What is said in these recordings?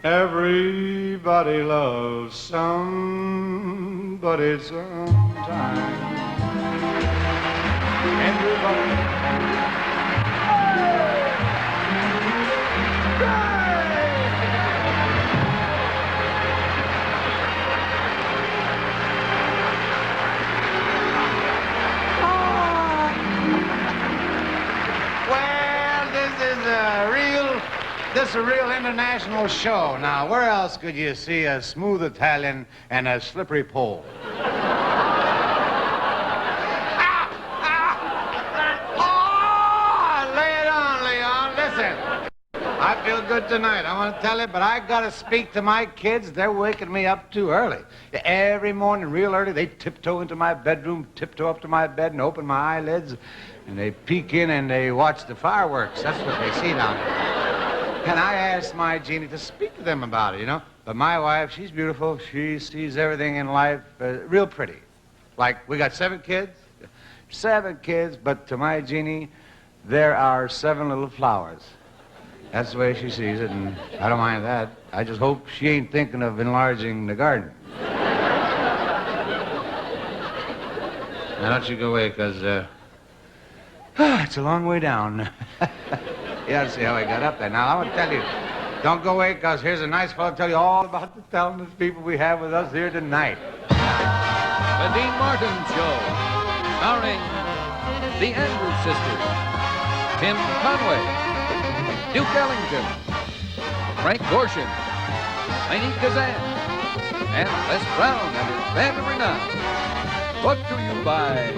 Everybody loves somebody sometime. Everybody. This is a real international show. Now, where else could you see a smooth Italian and a slippery Pole? Oh, lay it on, Leon. Listen, I feel good tonight. I want to tell you, but I got to speak to my kids. They're waking me up too early. Every morning, real early, they tiptoe into my bedroom, tiptoe up to my bed and open my eyelids, and they peek in and they watch the fireworks. That's what they see down there. And I asked my Jeannie to speak to them about it, you know. But my wife, she's beautiful. She sees everything in life real pretty. Like, we got 7 kids. 7 kids, but to my Jeannie, there are 7 little flowers. That's the way she sees it, and I don't mind that. I just hope she ain't thinking of enlarging the garden. Now, don't you go away, because it's a long way down. You ought to see how I got up there. Now, I want to tell you, don't go away, because here's a nice fellow to tell you all about the talented people we have with us here tonight. The Dean Martin Show, starring the Andrews Sisters, Tim Conway, Duke Ellington, Frank Gorshin, Heine Kazan, and Les Brown and his band of renown. Brought to you by...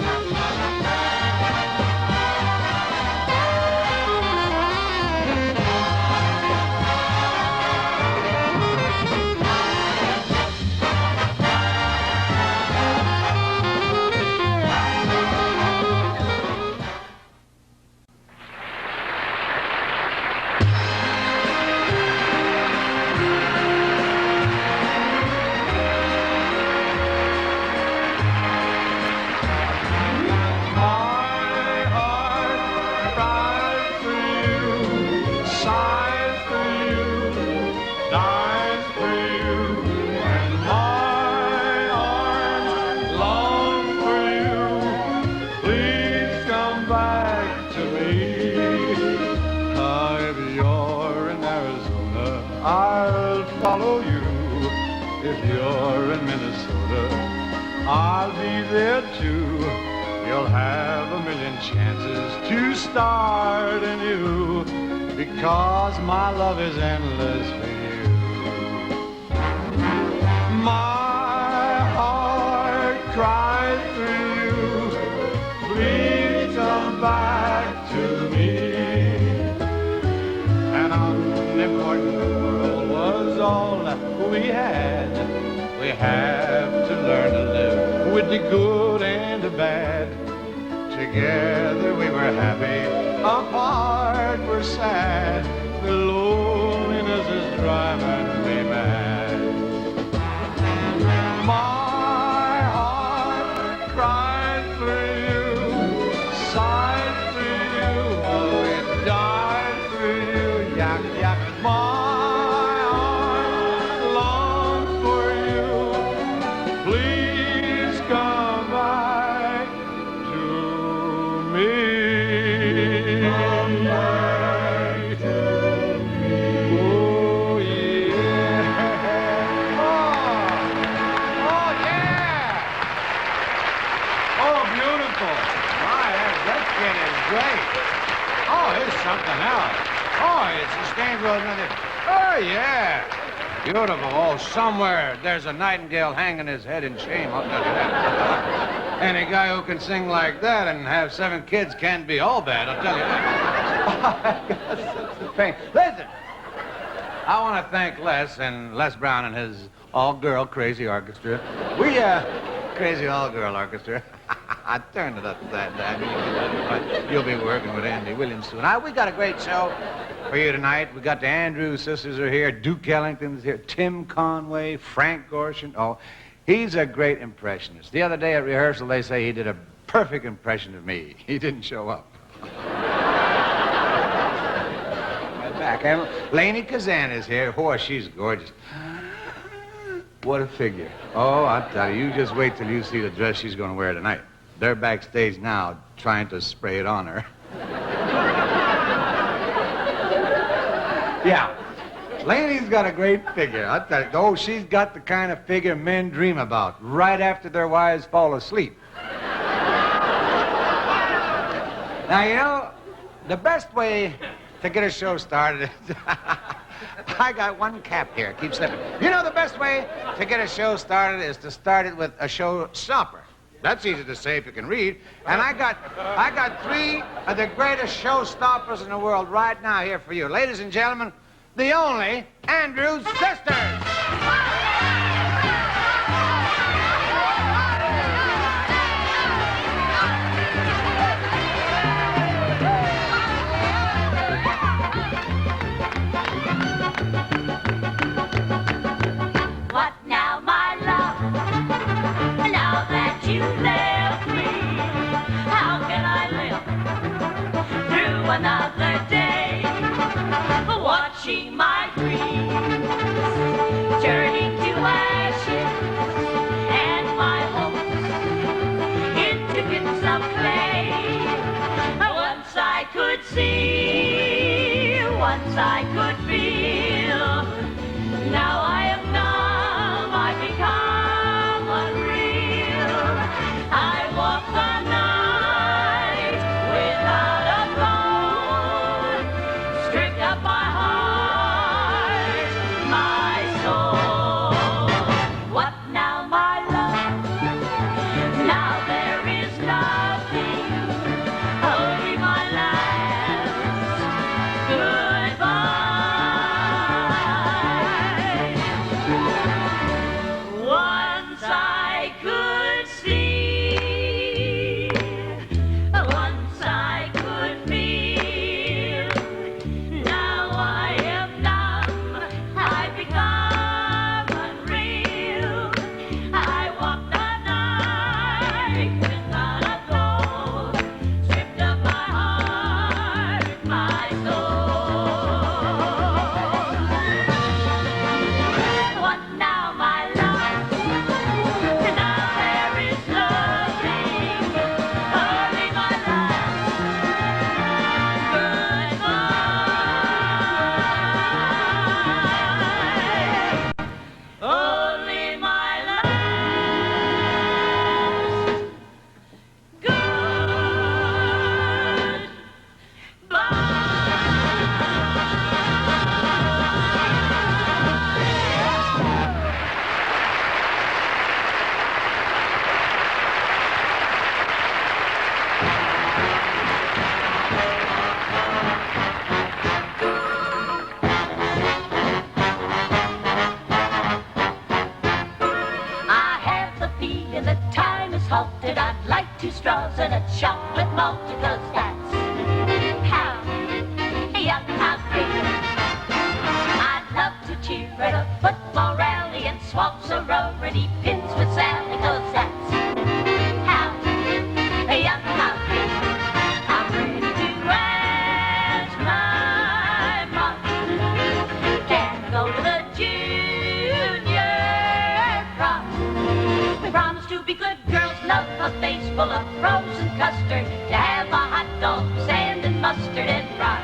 I'll follow you. If you're in Minnesota, I'll be there too. You'll have a million chances to start anew, because my love is endless for you. My heart cries for you. Please come back to me. An unimportant world was all we had. We have to learn to live with the good and the bad. Together we were happy, apart we're sad. The loneliness is driving me mad. My heart cries for you, sighs for you, oh, it died for you, yak, yak. My heart longs for you. Please come back to me. Come back to me. Oh, yeah. Oh, yeah. Oh, beautiful. My, that kid is great. Oh, it's something else. Oh, it's a stand road another. Oh, yeah. Beautiful. Oh, somewhere there's a nightingale hanging his head in shame, I'll tell you that. Any guy who can sing like that and have 7 kids can't be all bad, I'll tell you that. Oh, such a pain. Listen, I want to thank Les and Les Brown and his all-girl crazy orchestra. Crazy all-girl orchestra. I turned it up to that, Dad. You'll be working with Andy Williams soon. We got a great show for you tonight. We got the Andrews Sisters are here, Duke Ellington's here, Tim Conway, Frank Gorshin. Oh, he's a great impressionist. The other day at rehearsal, they say he did a perfect impression of me. He didn't show up. My back. back. And Laney Kazan is here. Oh, she's gorgeous. What a figure. Oh, I'll tell you, you just wait till you see the dress she's going to wear tonight. They're backstage now trying to spray it on her. Yeah. Laney's got a great figure. I'll tell you. Oh, she's got the kind of figure men dream about right after their wives fall asleep. Now, you know, the best way to get a show started is... I got one cap here. Keep slipping. You know the best way to get a show started is to start it with a showstopper. That's easy to say if you can read. And I got three of the greatest showstoppers in the world right now here for you. Ladies and gentlemen, the only Andrews Sisters. Another day, watching my dreams turning to ashes and my hopes into bits of clay. Once I could see, once I could feel. Now I am numb, I've become unreal. I walk the night without a thought. Stripped up my heart, my soul. What now, my love? Now there is nothing, only my last goodbye. Once I could see, once I could feel. Now I am numb, I've become unreal. I walk the night without a goal, stripped of my heart, my soul. What now, my love? Now there is nothing, only my last goodbye. Only my last I have the feeling that time is halted. I'd like 2 straws and a chocolate malt, because that's how young I feel. I'd love to cheer at a football rally and swap sorority pins with Sally, because that's how young I feel. I'm ready to ask my mom, can I go to the junior prom? We promised to be good girls, love a face full of frozen custard, to have a hot dog, sand and mustard and rye.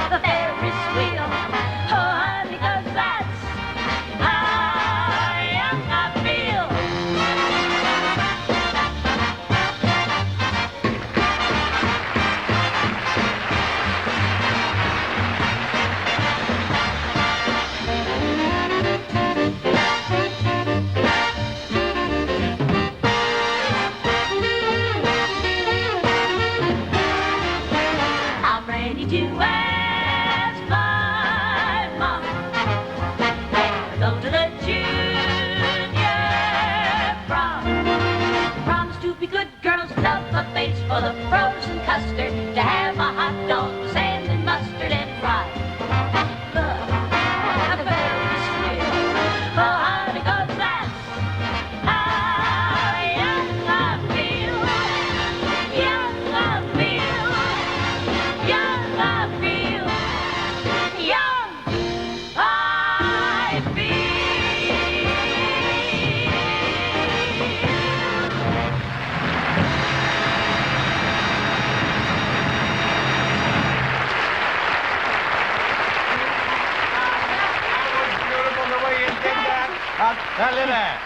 The Ferris wheel, oh honey, 'cause that's how young I feel. I'll tell you that.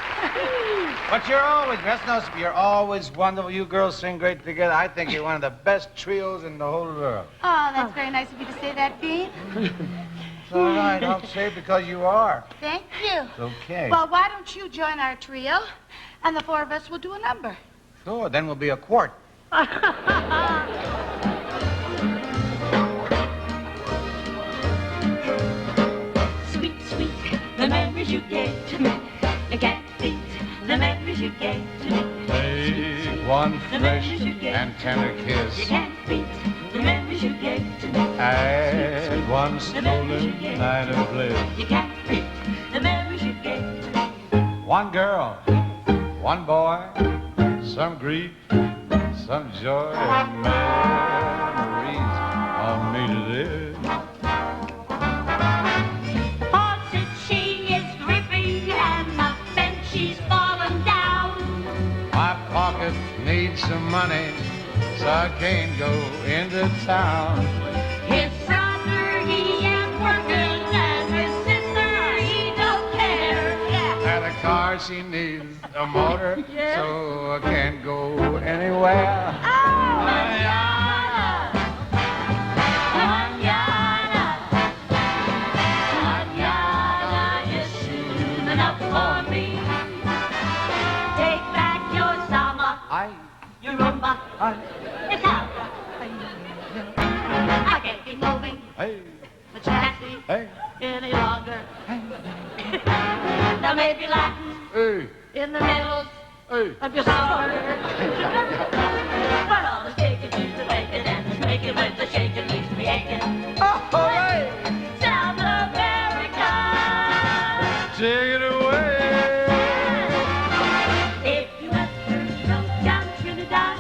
But you're always wonderful. You girls sing great together. I think you're one of the best trios in the whole world. Oh, that's very nice of you to say that, Dean. It's all right. I'll say it because you are. Thank you. It's okay. Well, why don't you join our trio, and the four of us will do a number. Sure, then we'll be a quart. Sweet, sweet, the memories you gave to me. I can't beat the memories you gave to me. Take one fresh and tender You kiss. can't beat the memories you gave to me. Add one stolen night of bliss. You can't beat the memories you gave to me. One girl, one boy, some grief, some joy, and memories of me to live. The faucet, she is dripping, and the bench, she's fallen down. My pocket needs some money, so I can't go into town. His brother, he ain't working, and his sister, he don't care. And the car, she needs a motor, so I can't go anywhere. Manana, you're soon enough for me. Take back your summer, your rumba, your cowra. I can't keep moving Hey, the chassis hey, any longer. There may be Latin hey, in the middle hey. of your sorter. But all the shaking leaves the bacon, and the making with the shaking leaves me aching. South America, Take it away. if you ever go down Trinidad,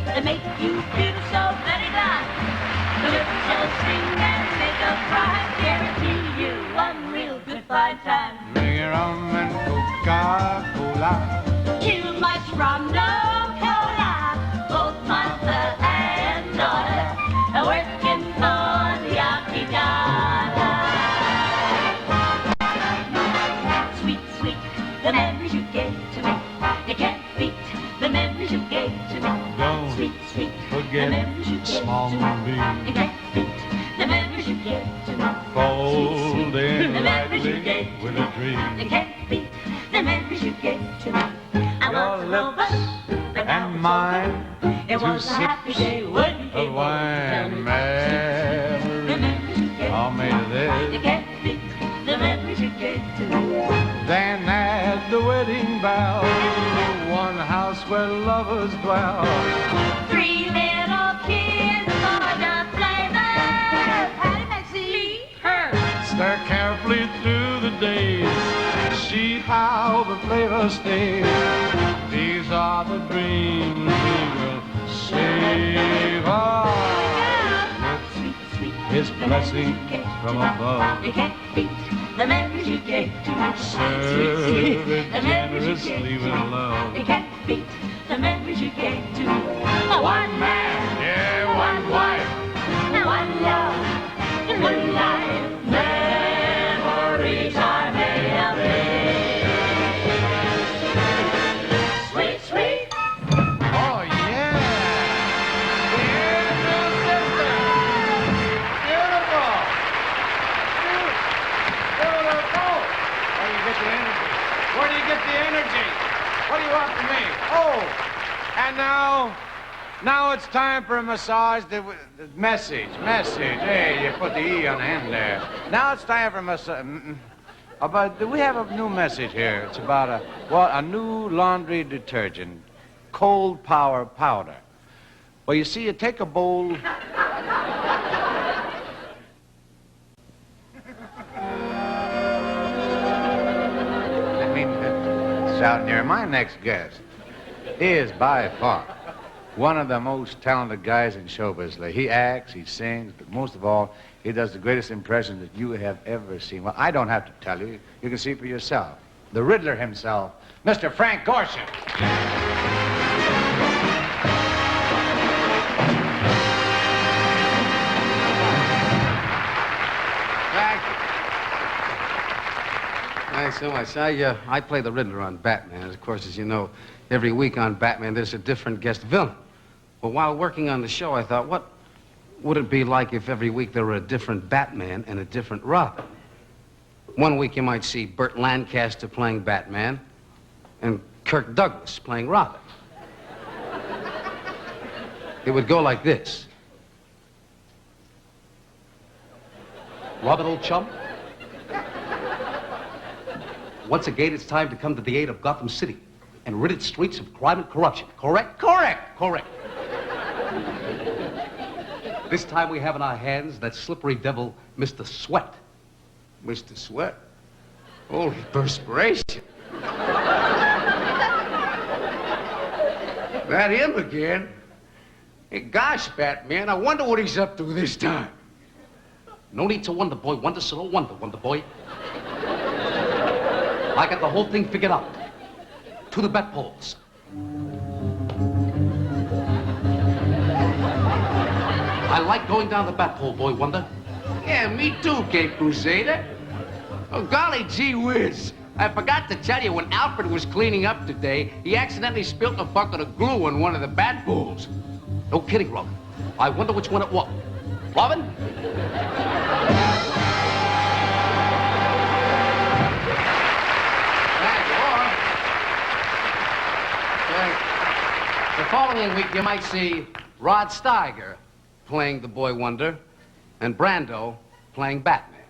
they make you feel so very glad. The lips will sing and make a cry, guarantee you one real good fine time. Bring it rum and Coca-Cola. Too much from no cola, both mother and daughter are working for the Yankee dollar. Sweet, sweet, the memories you gave to me. You can't beat the memories you gave to me. Don't Sweet, sweet, forget the memories you gave small to me. moonbeam. You can't beat the memories you gave to me. Fold The in memories you lightly gave with to a me. dream. You can't beat the memories you gave to me. I Your was a robot, but now and it's mine, over. It two was a happy sips day when you of came wine. over. Memories all made of You this. can't beat the memories you gave to me. Then at the wedding bell, one house where lovers dwell. 3 little kids for the flavor. Patty Maxie, her. Stir carefully through the days. See how the flavor stays. These are the dreams we will savor. Sweet, sweet, His the memories you blessing gave from to me. above. You can't beat the memories you gave to me. Serve it The memories you generously gave with to me. love. You can't beat the memories you gave to me. One man, Yeah, one wife. one love, one life. Memories are made of this. Sweet, sweet. Oh, yeah. Beautiful sister. Beautiful. Beautiful. Where do you get the energy? Where do you get the energy? What do you want from me? Oh, and now it's time for a massage. The message. Hey, you put the E on the end there. Now it's time for a massage. We have a new message here. It's about a new laundry detergent, cold power powder. Well, you see, you take a bowl. I mean, shouting here, my next guest is by far one of the most talented guys in show business. He acts, he sings, but most of all, he does the greatest impression that you have ever seen. Well, I don't have to tell you. You can see for yourself. The Riddler himself, Mr. Frank Gorshin. Thank you. Thanks so much. I play the Riddler on Batman. Of course, as you know, every week on Batman, there's a different guest villain. Well, while working on the show, I thought, what would it be like if every week there were a different Batman and a different Robin? One week you might see Burt Lancaster playing Batman and Kirk Douglas playing Robin. It would go like this. Robin, old chum. Once again, it's time to come to the aid of Gotham City and rid its streets of crime and corruption. Correct? Correct. Correct. This time we have in our hands that slippery devil, Mr. Sweat. Mr. Sweat? Holy perspiration. That him again? Hey, gosh, Batman, I wonder what he's up to this time. No need to wonder, boy. Wonder, so don't wonder, Wonder Boy. I got the whole thing figured out. To the bat poles. I like going down the bat pole, boy Wonder. Yeah, me too, Cape Crusader. Oh, golly gee whiz. I forgot to tell you, when Alfred was cleaning up today, he accidentally spilled a bucket of glue on one of the bat poles. No kidding, Robin. I wonder which one it was. Robin? The following week, you might see Rod Steiger playing the Boy Wonder and Brando playing Batman.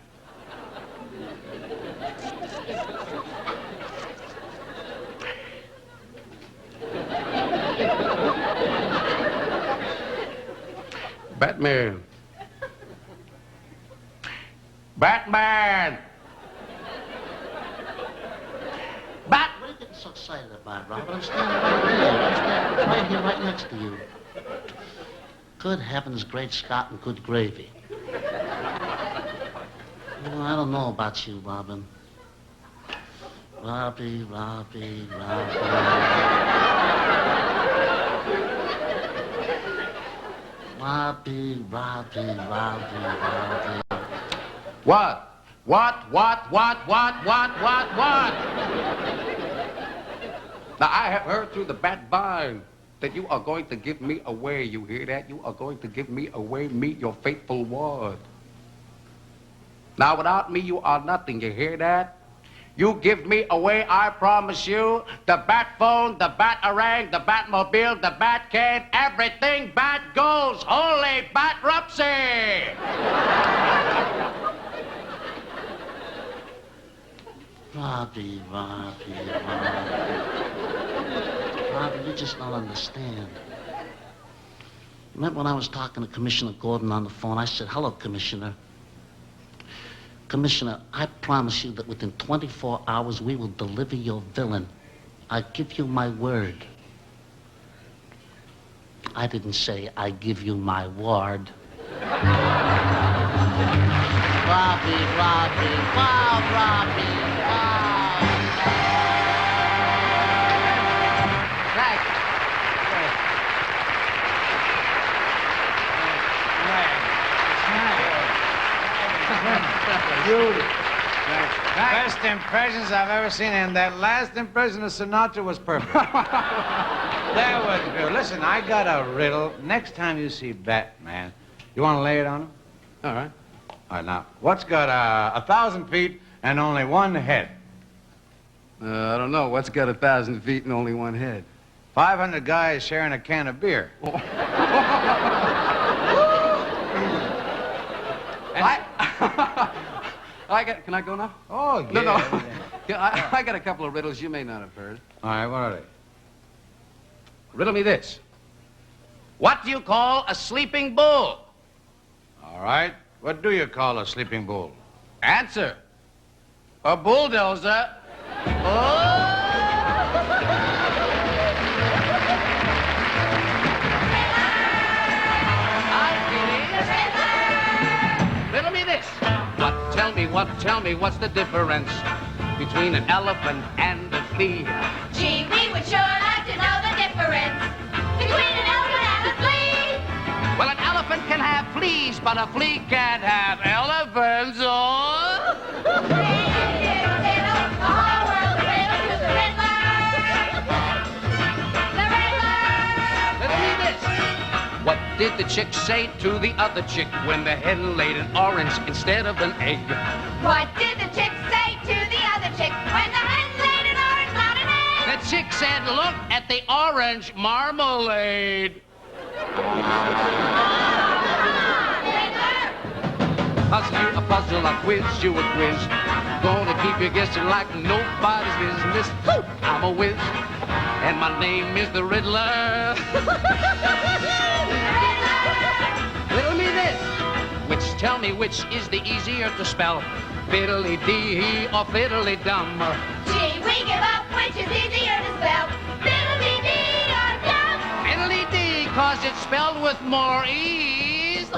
Batman. Batman! What are you getting so excited about, Robert? I'm standing right here. I'm right here, right next to you. Good heavens, great Scott, and good gravy. Well, I don't know about you, Robin. Robbie. What? Now, I have heard through the bat vine that you are going to give me away. You hear that? You are going to give me away, me, your faithful ward. Now, without me, you are nothing. You hear that? You give me away, I promise you, the bat phone, the bat-a-rang, the Batmobile, the bat can, everything bat goes. Holy bat-rupsy! Robbie. Robbie, you just don't understand. Remember when I was talking to Commissioner Gordon on the phone, I said, hello, Commissioner. Commissioner, I promise you that within 24 hours we will deliver your villain. I give you my word. I didn't say I give you my ward. Robbie. Best impressions I've ever seen, and that last impression of Sinatra was perfect. That was good. Listen, I got a riddle. Next time you see Batman, you want to lay it on him? All right. All right, now, what's got 1,000 feet and only one head? I don't know. What's got 1,000 feet and only one head? 500 guys sharing a can of beer. Can I go now? Oh, yeah. No. I got a couple of riddles you may not have heard. All right, what are they? Riddle me this. What do you call a sleeping bull? All right. What do you call a sleeping bull? Answer. A bulldozer. Riddle me this. Tell me, what's the difference between an elephant and a flea? Gee, we would sure like to know the difference between an elephant and a flea. Well, an elephant can have fleas, but a flea can't have elephants. Oh. did the chick say to the other chick when the hen laid an orange instead of an egg? What did the chick say to the other chick when the hen laid an orange, not an egg? The chick said, look at the orange marmalade. Puzzle you a puzzle, I quiz you a quiz. Gonna keep you guessing like nobody's business. I'm a whiz, and my name is the Riddler. Riddle me this. Tell me which is the easier to spell, fiddly-dee or fiddly-dum? Gee, we give up. Which is easier to spell, fiddly-dee or dum? Fiddly-dee, 'cause it's spelled with more ease.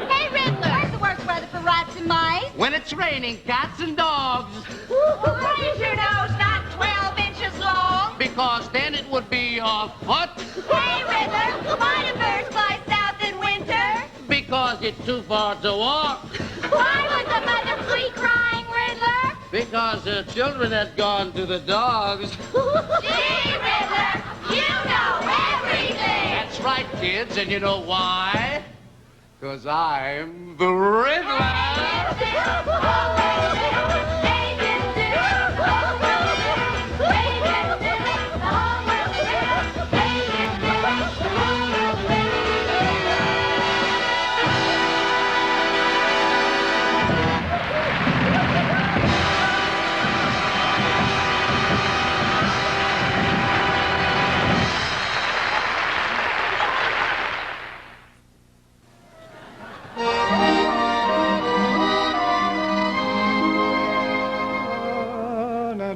Hey, Riddler. Where's the worst weather for rats and mice? When it's raining, cats and dogs. Why is your nose not 12 inches long? Because then it would be a foot. Hey, Riddler. Why do birds fly south in winter? Because it's too far to walk. Why was the mother flea crying, Riddler? Because the children had gone to the dogs. Gee, Riddler, you know everything. That's right, kids, and you know why? Because I'm the Riddler.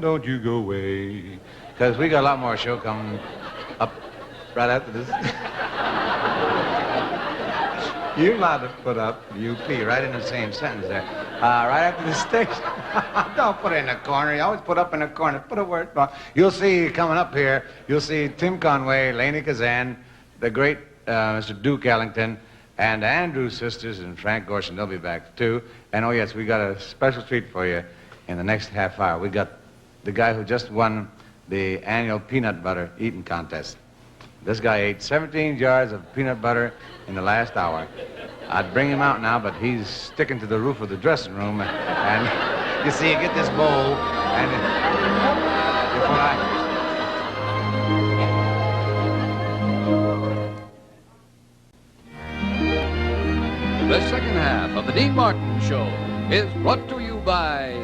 Don't you go away, because we got a lot more show coming up right after this. You're allowed to put up UP right in the same sentence there. Right after the station. Don't put it in the corner. You always put up in the corner. Put a word. You'll see coming up here, you'll see Tim Conway, Laney Kazan, the great Mr. Duke Ellington, and the Andrews sisters and Frank Gorshin. They'll be back, too. And, oh, yes, we got a special treat for you in the next half hour. We got the guy who just won the annual peanut butter eating contest. This guy ate 17 jars of peanut butter in the last hour. I'd bring him out now, but he's sticking to the roof of the dressing room. And you see, you get this bowl, and before The second half of the Dean Martin Show is brought to you by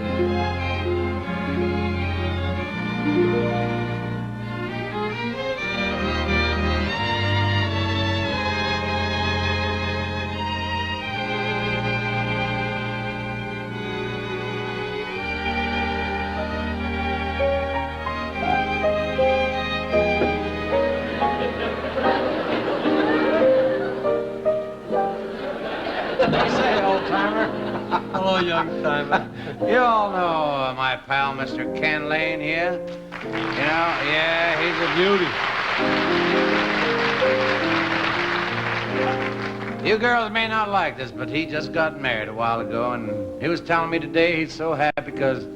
Hello, young timer. You all know my pal, Mr. Ken Lane here. You know, yeah, he's a beauty. You girls may not like this, but he just got married a while ago, and he was telling me today he's so happy because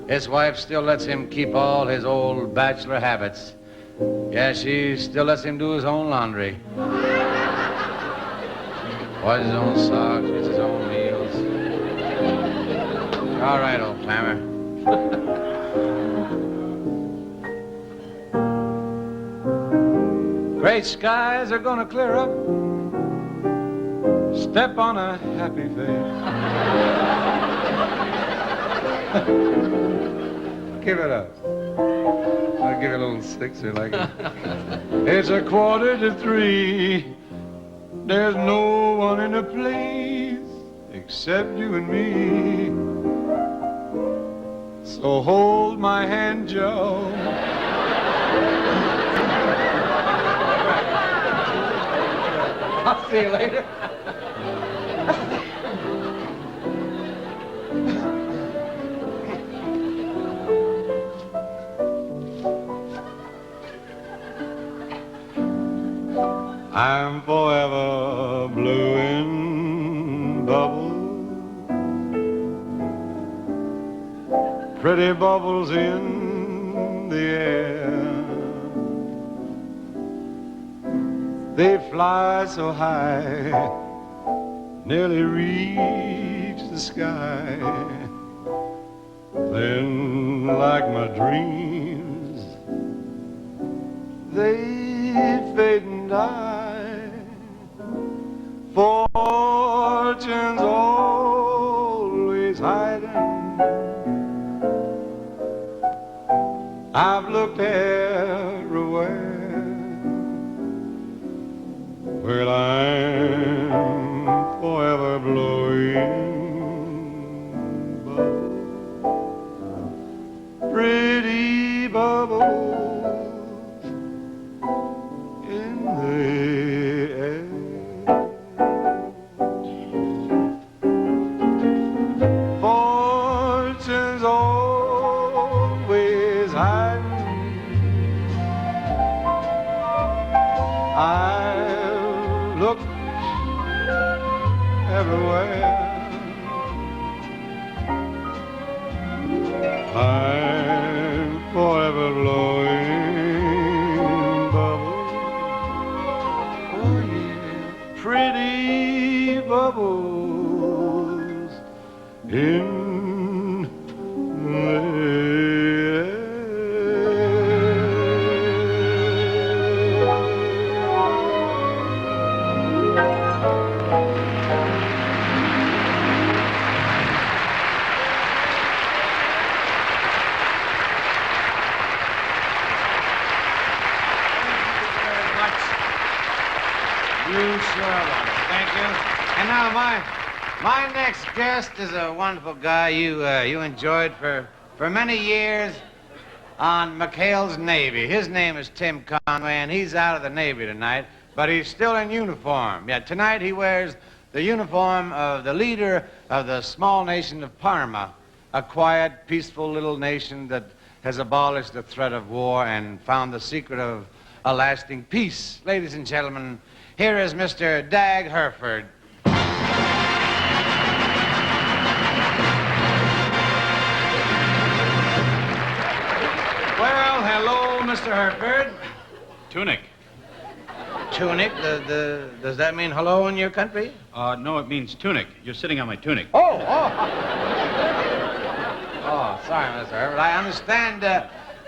his wife still lets him keep all his old bachelor habits. Yeah, she still lets him do his own laundry. Wash his own socks, gets his own meals. All right, old timer. Great skies are gonna clear up. Step on a happy face. Give it up. I'll give it a little sixer like it. It's 2:45. There's no one in the place except you and me. So hold my hand, Joe. I'll see you later. I'm forever blue in bubbles. Pretty bubbles in the air. They fly so high, nearly reach the sky. Then, like my dreams, they fade and die. Fortune's always hiding. I've looked everywhere. Well, I'm forever blowing bubbles, pretty bubbles in the air. Fortune's always hiding. I've looked everywhere. I'm forever blowing bubbles. Oh yeah, pretty bubbles in the You sure was. Thank you. And now my next guest is a wonderful guy you enjoyed for many years on McHale's Navy. His name is Tim Conway, and he's out of the Navy tonight, but he's still in uniform. Yeah, tonight he wears the uniform of the leader of the small nation of Parma, a quiet, peaceful little nation that has abolished the threat of war and found the secret of a lasting peace. Ladies and gentlemen, here is Mr. Dag Herford. Well, hello, Mr. Herford. Tunic. Tunic? Does that mean hello in your country? No, it means tunic. You're sitting on my tunic. Oh, sorry, Mr. Herbert. I understand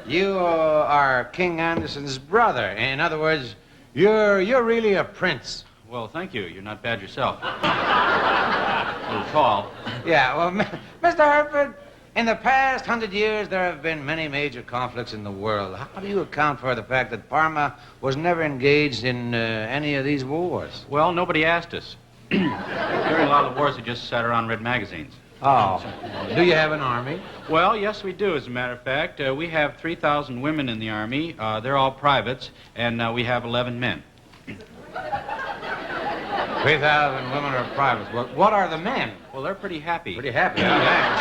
you are King Anderson's brother. In other words, you're really a prince. Well, thank you. You're not bad yourself. A little tall. Yeah, well, Mr. Herford, in the past 100 years, there have been many major conflicts in the world. How do you account for the fact that Parma was never engaged in any of these wars? Well, nobody asked us. During a lot of the wars, we just sat around and read magazines. Oh. Do you have an army? Well, yes, we do, as a matter of fact. We have 3,000 women in the Army. They're all privates, and we have 11 men. 3,000 women are privates. What are the men? Well, they're pretty happy. Pretty happy, yeah,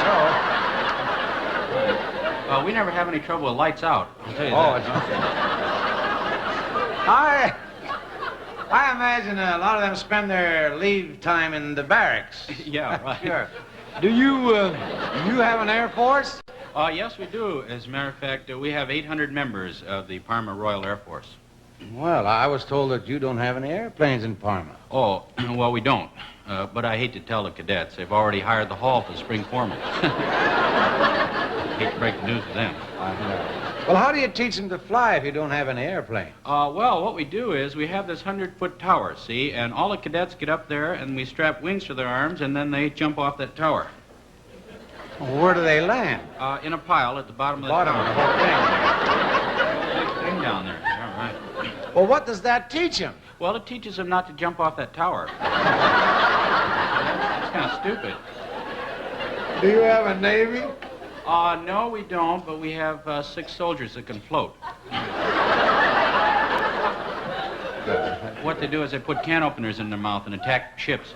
so. We never have any trouble with lights out, I'll tell you that. I imagine a lot of them spend their leave time in the barracks. Yeah, right. Sure. Do you have an Air Force? Yes, we do. As a matter of fact, we have 800 members of the Parma Royal Air Force. Well, I was told that you don't have any airplanes in Parma. Oh, well, we don't. But I hate to tell the cadets. They've already hired the hall for the spring foreman. Hate to break the news to them. Well, how do you teach them to fly if you don't have any airplane? Well, what we do is we have this 100-foot tower, see? And all the cadets get up there, and we strap wings to their arms, and then they jump off that tower. Where do they land? In a pile at the bottom of the Bottom tower. of the whole thing. Big thing down there. All right. Well, what does that teach them? Well, it teaches them not to jump off that tower. That's kind of stupid. Do you have a Navy? No, we don't, but we have 6 soldiers that can float. What they do is they put can openers in their mouth and attack ships.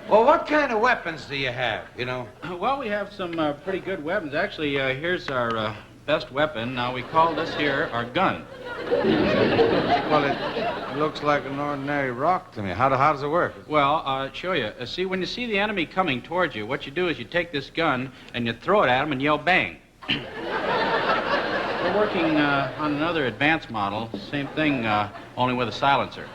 Well, what kind of weapons do you have, you know? Well, we have some pretty good weapons. Actually, here's our best weapon. Now, we call this here our gun. Well, it looks like an ordinary rock to me. How does it work? Well, I'll show you. See, when you see the enemy coming towards you, what you do is you take this gun and you throw it at him and yell bang. Well, working on another advanced model. Same thing, only with a silencer.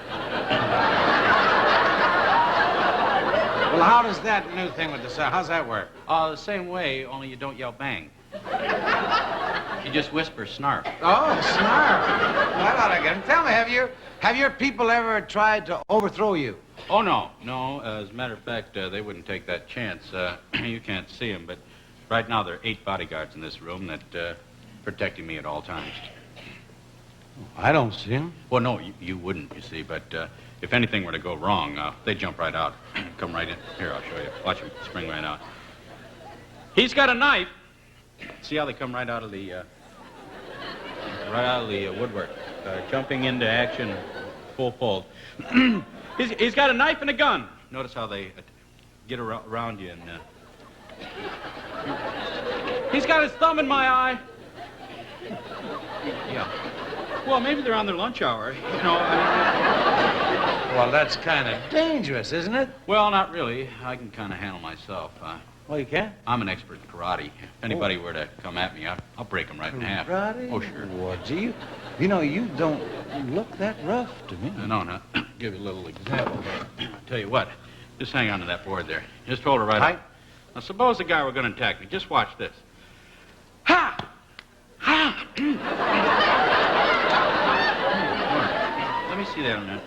Well, how does that new thing with the sound, how's that work? The same way, only you don't yell bang. You just whisper snarf. Oh, snarf. That ought to get him. Tell me, have your people ever tried to overthrow you? Oh, no. As a matter of fact, they wouldn't take that chance. You can't see them, but right now there are 8 bodyguards in this room that protecting me at all times. I don't see him. Well, no, you wouldn't, you see, but if anything were to go wrong, they'd jump right out. Come right in. Here, I'll show you. Watch him spring right out. He's got a knife. See how they come right out of the woodwork, jumping into action, full fold. He's got a knife and a gun. Notice how they get around you and. He's got his thumb in my eye. Yeah. Well, maybe they're on their lunch hour. Well, that's kind of dangerous, isn't it? Well, not really. I can kind of handle myself. Well, you can? I'm an expert in karate. If anybody were to come at me, I'll break them right in half. Karate? Oh, sure. Well, gee, you know, you don't look that rough to me. No. Give you a little example. I'll tell you what. Just hang on to that board there. Just hold it right up. Now, suppose the guy were going to attack me. Just watch this. Ha! Ha! Let me see that on that.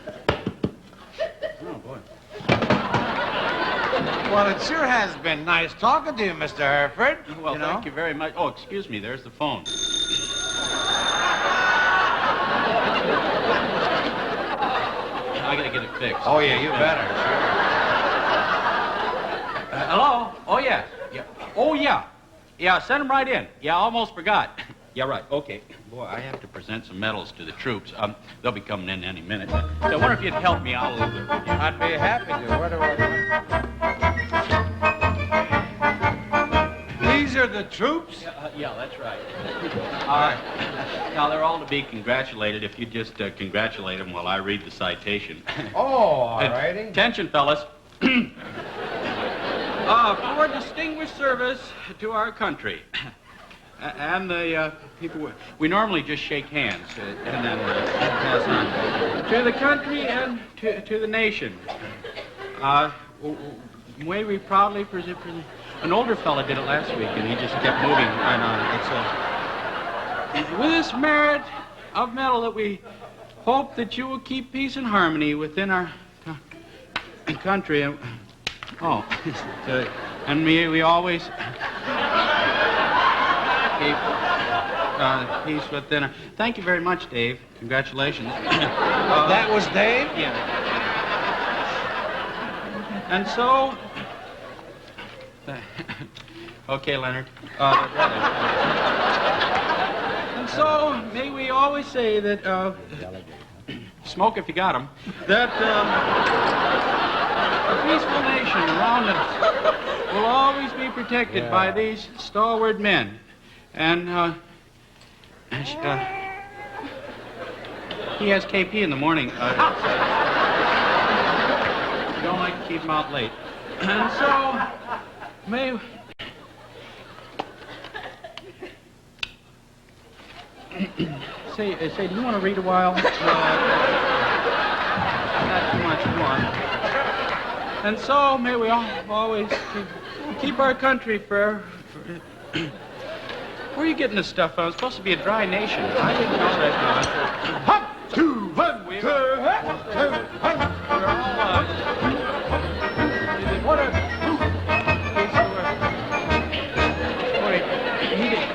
Oh, boy. Well, it sure has been nice talking to you, Mr. Hereford. Well, thank you very much. Oh, excuse me. There's the phone. I gotta get it fixed. Oh, yeah, you better. Hello? Oh, yeah. Oh, yeah. Yeah, send them right in. Yeah, I almost forgot. Yeah, right. Okay. Boy, I have to present some medals to the troops. They'll be coming in any minute. So I wonder if you'd help me out a little bit. Would you? I'd be happy to. Where do I go? These are the troops? Yeah, that's right. All right. Now, they're all to be congratulated. If you just congratulate them while I read the citation. Oh, all righty. Attention, fellas. For distinguished service to our country. And the people, we normally just shake hands and then pass on. To the country and to the nation. May we proudly present. An older fella did it last week, and he just kept moving right on. It's with this merit of medal that we hope that you will keep peace and harmony within our country. And we always keep peace within our... Thank you very much, Dave. Congratulations. That was Dave? Yeah. And so... Okay, Leonard. And so, may we always say that... smoke if you got 'em. That... a peaceful nation around us will always be protected by these stalwart men. And, he has KP in the morning. Don't like to keep him out late. And so, may... Say, do you want to read a while? Not too much more. And so, may we always keep our country fair. Where are you getting this stuff from? It's supposed to be a dry nation. I didn't know that. Hop, two, one, two, hop, two, one. We're all,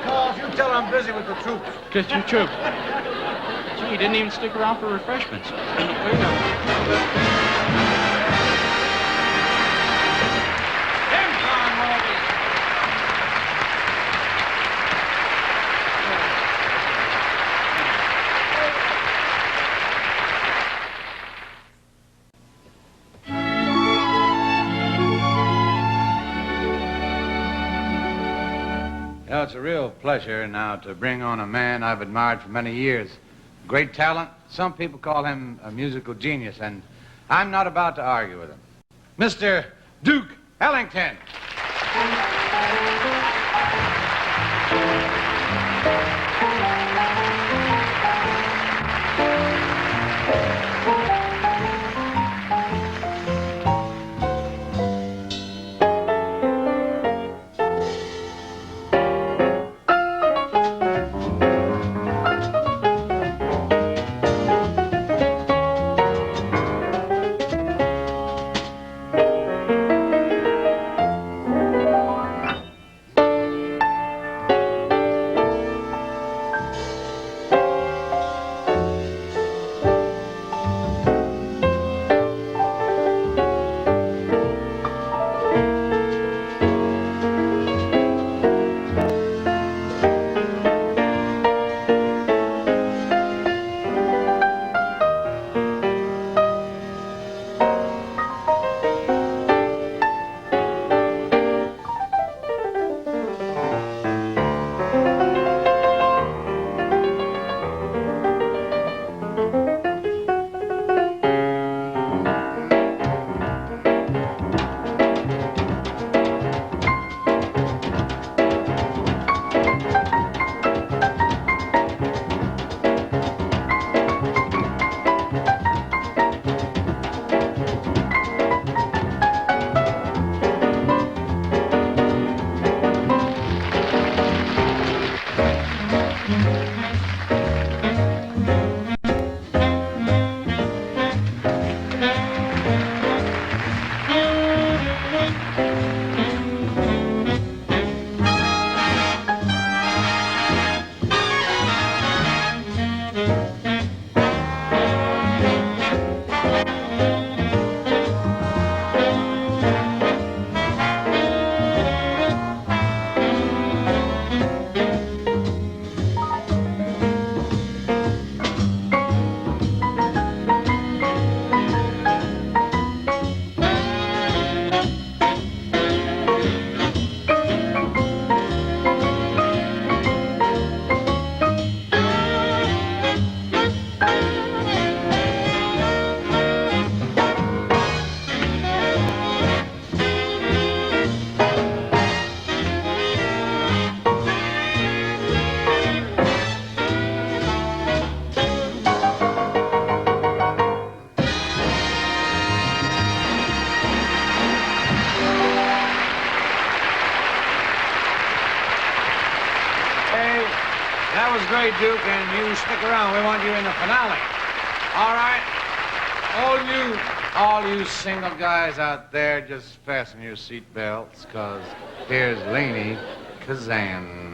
Calls, you tell I'm busy with the troops. Just your troop. Gee, you didn't even stick around for refreshments. You know, it's a real pleasure now to bring on a man I've admired for many years. Great talent. Some people call him a musical genius, and I'm not about to argue with him. Mr. Duke Ellington. great, Duke, and you stick around. We want you in the finale. All right? All you single guys out there, just fasten your seat belts, because here's Laney Kazan.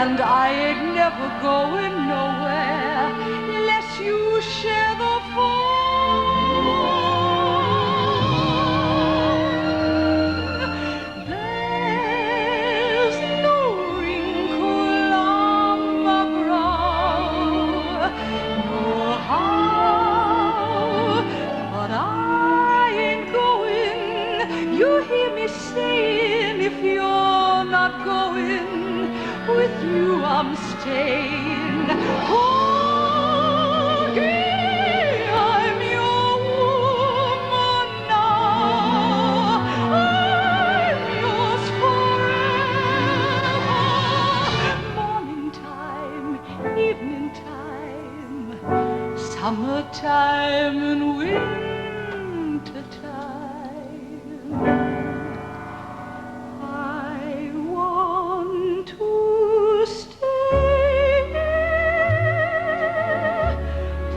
And I ain't never going nowhere unless you share the fun. There's no wrinkle on my brow, no how, but I ain't going. You hear me saying if you're not going, with you I'm staying. Porgy, I'm your woman now. I'm yours forever. Morning time, evening time, summertime and winter time. I want to stay,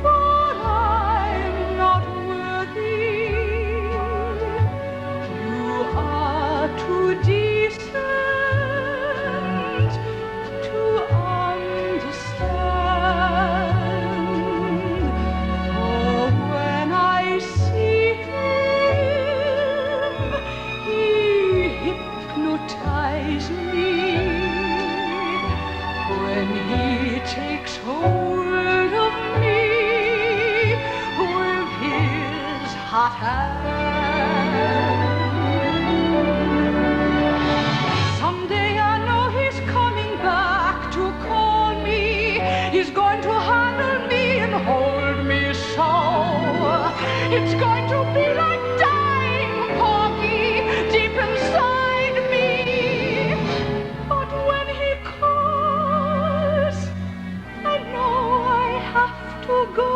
but I'm not worthy. You are too decent to understand. For when I see him, he hypnotizes me. When he takes hold of me with his hot hand. Someday I know he's coming back to call me. He's going to handle me and hold me so. It's going to be like dying, Porgy, deep inside me. But when he calls, I know I have to go.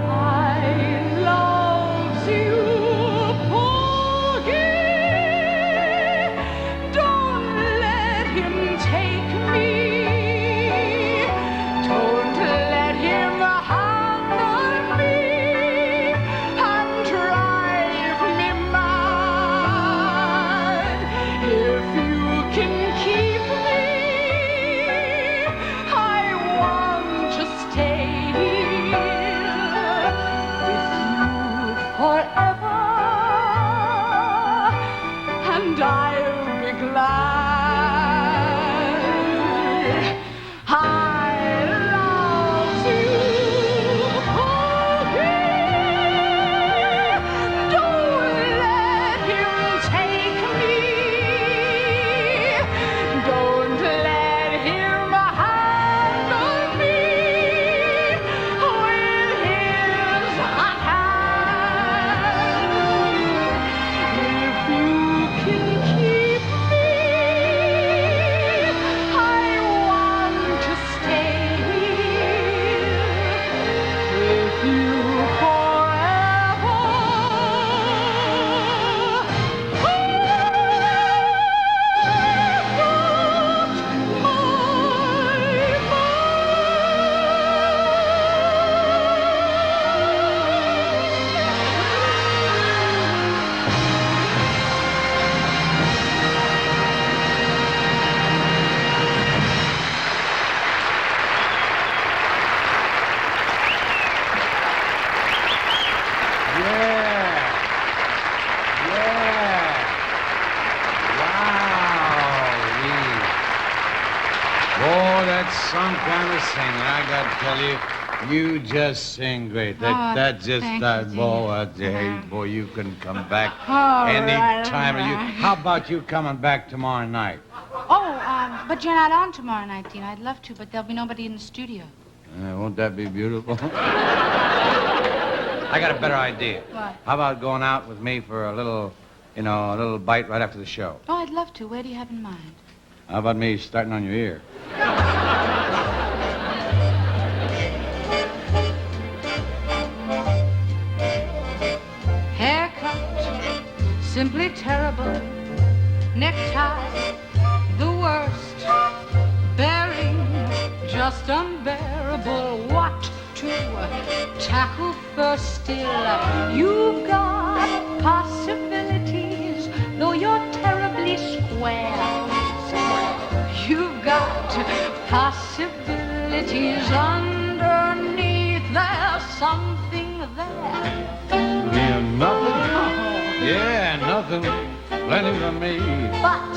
I love you, Porgy. Don't let him take me. Don't let him handle me and drive me mad. If you can keep me, I want to stay here with you forever, and I'll be glad. I love you, Porgy. Don't let him take me. Don't let him handle me with his hot hand. If you can keep me, I want to stay with you forever. Boy, that's some kind of singing. I got to tell you, you just sing great. That just, boy, you can come back any time. How about you coming back tomorrow night? Oh, But you're not on tomorrow night, Dean. I'd love to, but there'll be nobody in the studio. Won't that be beautiful? I got a better idea. What? How about going out with me for a little bite right after the show? Oh, I'd love to. Where do you have in mind? How about me starting on your ear? Haircut, simply terrible. Necktie, the worst. Bearing, just unbearable. What to tackle first still? You've got possibilities, though you're terribly square. You've got possibilities underneath. There's something there. Yeah, nothing. Yeah, nothing. Plenty for me. But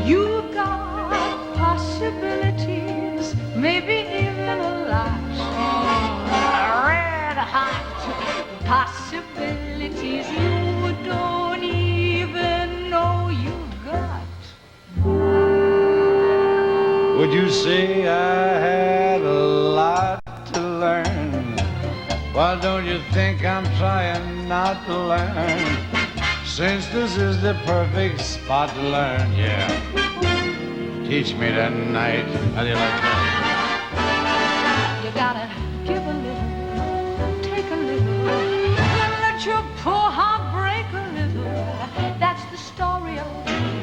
you've got possibilities, maybe even a lot. Red hot possibilities you don't even know you've got. Would you say I had a lot to learn? Why don't you think I'm trying not to learn? Since this is the perfect spot to learn, yeah. Teach me tonight. How do you like that? You gotta give a little, take a little, and let your poor heart break a little. That's the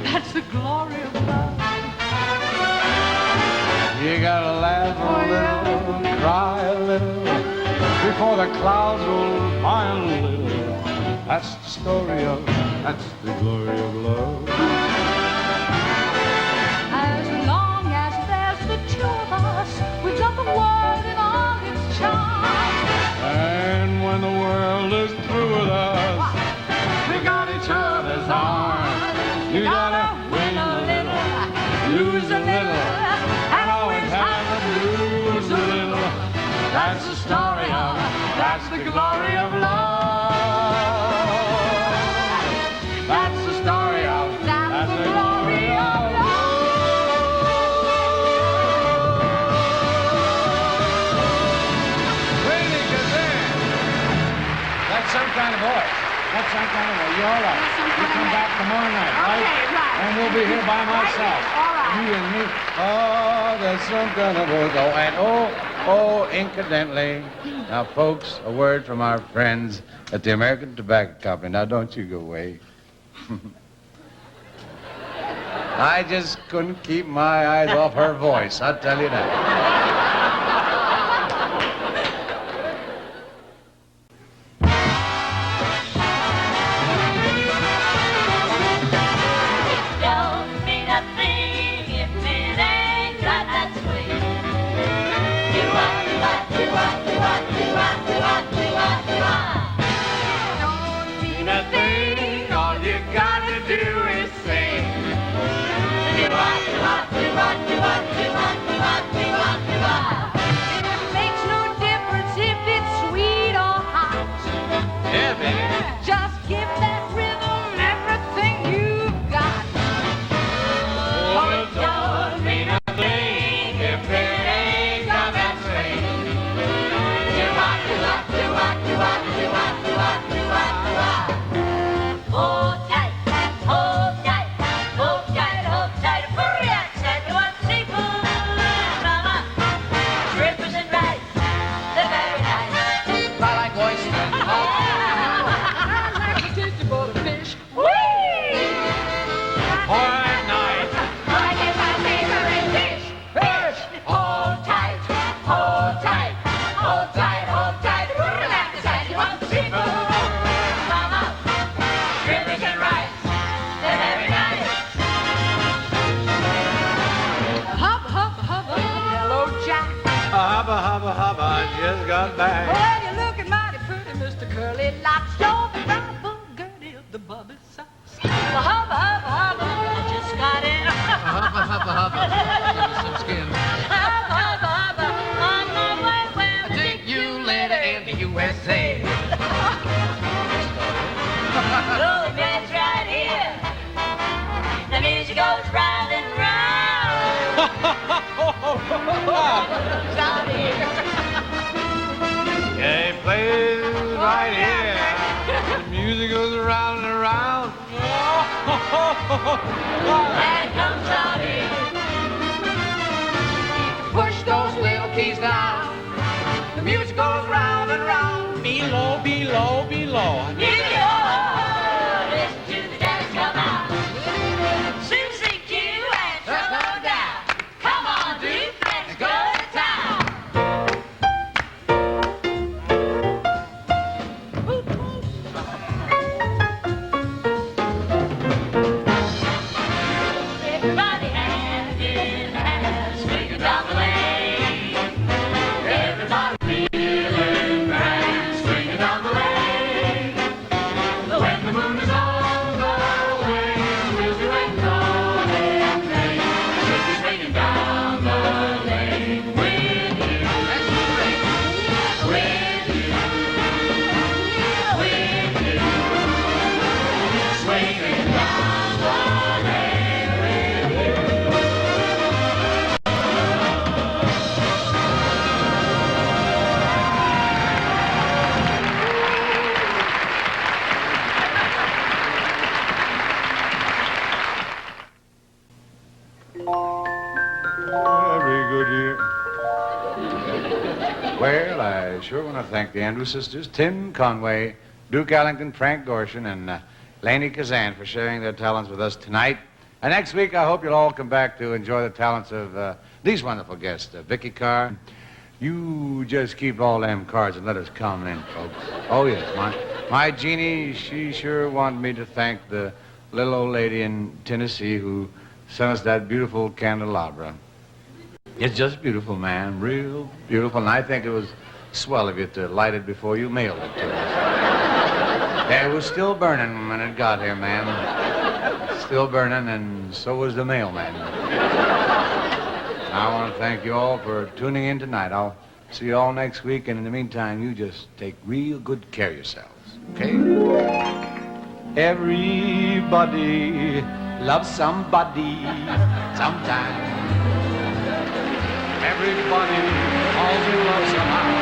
that's the glory of love. You gotta laugh a little, cry a little, before the clouds roll by a little. That's the story of, that's the glory of love. As long as there's the two of us, we've got the world in all its charm. And when the world is through with us, we got each other's arms. You gotta win a little, lose a little, and always have to lose a little. That's the story of, that's the glory of love. That's the story of, that's the glory of love. Lady Kazan, that's some kind of voice. That's some kind of voice. You all right? You come back tomorrow night, right? Okay, right. And we'll be here by myself. All right. You and me. Oh, that's some kind of voice. Oh, and incidentally, now, folks, a word from our friends at the American Tobacco Company. Now, don't you go away. I just couldn't keep my eyes off her voice, I'll tell you that. Don't mean a thing if it ain't got that swing. Don't mean a thing, all you gotta do is sing. It makes no difference if it's sweet or hot. Yeah, baby. Just give that rhythm everything you've got. Oh, it don't mean a thing if it ain't got that swing. Hold tight, hold tight, hold tight, hold tight. Hurry, I said, you want seafood, mama? Strippers and rice, they're very nice. I like oysters. I like the tasty butterfish. All night. I get my favorite fish. Fish. Hold tight, hold tight, hold tight, hold tight. Hurry, I said, you want seafood, mama? Strippers and rice, they're very nice. Hubba, hubba, hubba, yellow jack. Hubba, hubba, hubba, I just got back. Well, you're looking mighty pretty, Mr. Curly Locks. You're the rifle girdle of the bubby sauce. Well, hubba, hubba, hubba, I just got in. Hubba, hubba, hubba. Give me some skin. Hubba, hubba, hubba, on my way, well, I take you later in the USA. Romance right here. The music goes round and round. Yeah, he plays right here. The music goes around and around. And comes out here. Push those little keys down. The music goes round and round. Below, below, below. Give your heart, listen to the jazz come out. Susie Q and Trouble Down. Come on, Duke, let's go to town. Everybody hand in hand, swinging down the lane. Everybody feeling grand, swinging down the lane. When the moon is on the way, we'll be waiting on that train. We'll be swinging down the lane with you. With you. With you. Swinging down the lane with you. Very good here. Well, I sure want to thank the Andrews sisters, Tim Conway, Duke Ellington, Frank Gorshin, and Laney Kazan for sharing their talents with us tonight. And next week, I hope you'll all come back to enjoy the talents of these wonderful guests, Vicky Carr. You just keep all them cards and let us come in, folks. Oh, yes, my Jeannie, she sure wanted me to thank the little old lady in Tennessee who sent us that beautiful candelabra. It's just beautiful, man, real beautiful. And I think it was swell of you to light it before you mailed it to us. Yeah, it was still burning when it got here, man. Still burning, and so was the mailman. I want to thank you all for tuning in tonight. I'll see you all next week, and in the meantime, you just take real good care of yourselves, okay? Everybody loves somebody sometime. Everybody falls in love somehow.